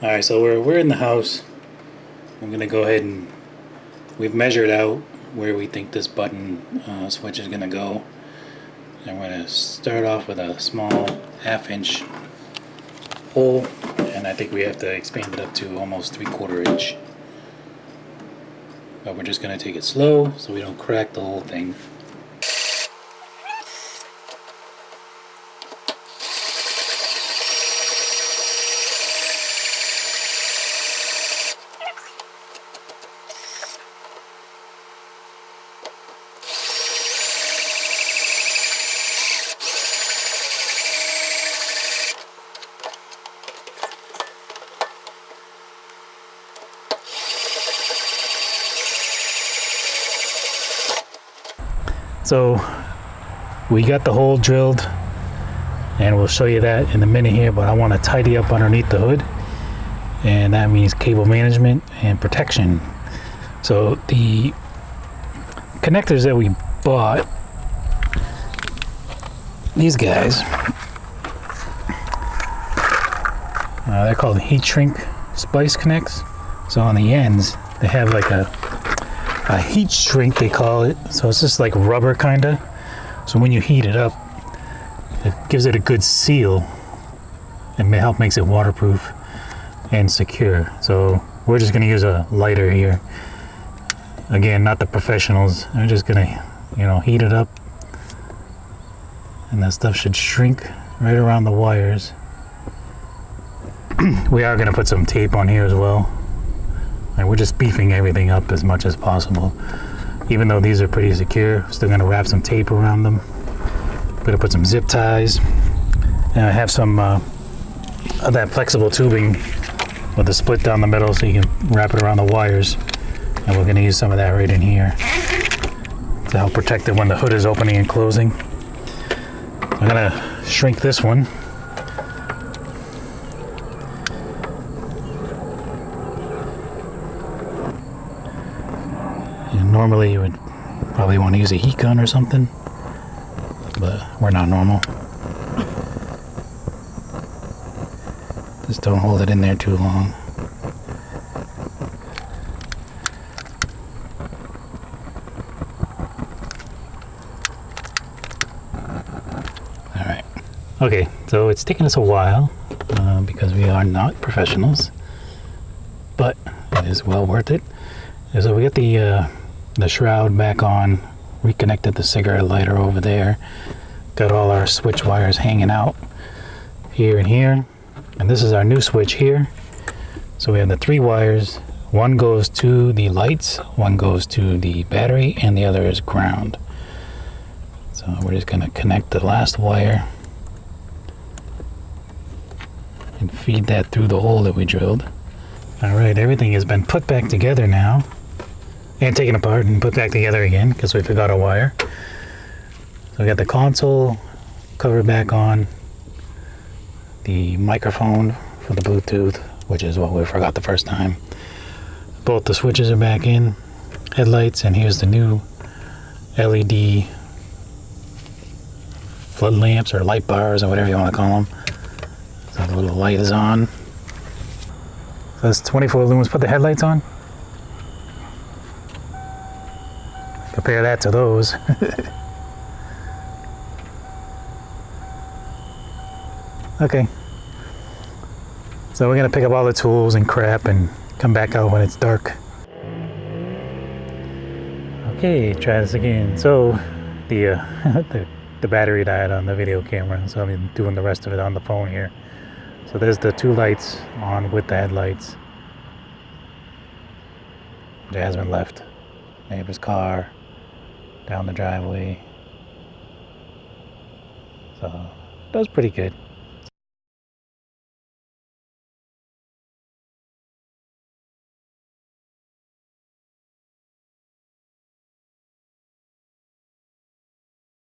Alright, so we're in the house. I'm gonna go ahead and we've measured out where we think this button switch is gonna go, and we're gonna start off with a small 1/2 inch hole, and I think we have to expand it up to almost 3/4 inch, but we're just gonna take it slow so we don't crack the whole thing. So we got the hole drilled, and we'll show you that in a minute here, but I want to tidy up underneath the hood, and that means cable management and protection. So the connectors that we bought, these guys, they're called heat shrink splice connects. So on the ends they have like a heat shrink, they call it. So it's just like rubber kinda. So when you heat it up, it gives it a good seal and makes it waterproof and secure. So we're just gonna use a lighter here. Again, not the professionals. I'm just gonna, heat it up, and that stuff should shrink right around the wires. We are gonna put some tape on here as well. And we're just beefing everything up as much as possible. Even though these are pretty secure, still gonna wrap some tape around them. Gonna put some zip ties. And I have some of that flexible tubing with a split down the middle so you can wrap it around the wires. And we're gonna use some of that right in here to help protect it when the hood is opening and closing. I'm gonna shrink this one. Normally you would probably want to use a heat gun or something, but we're not normal. Just don't hold it in there too long. Alright. Okay, so it's taken us a while because we are not professionals, but it is well worth it. So we got the shroud back on, reconnected the cigarette lighter over there, got all our switch wires hanging out here and here, and this is our new switch here. So we have the 3 wires. One goes to the lights, one goes to the battery, and the other is ground. So we're just going to connect the last wire and feed that through the hole that we drilled. Alright, everything has been put back together now, and taken apart and put back together again because we forgot a wire. So we got the console cover back on, the microphone for the Bluetooth, which is what we forgot the first time. Both the switches are back in, headlights, and here's the new LED flood lamps or light bars or whatever you want to call them. So the little light is on. So that's 24 lumens. Put the headlights on. Compare that to those. Okay. So we're gonna pick up all the tools and crap and come back out when it's dark. Okay, try this again. So the the battery died on the video camera, so I'm doing the rest of it on the phone here. So there's the 2 lights on with the headlights. Jasmine left. Neighbor's car. Down the driveway. So that was pretty good.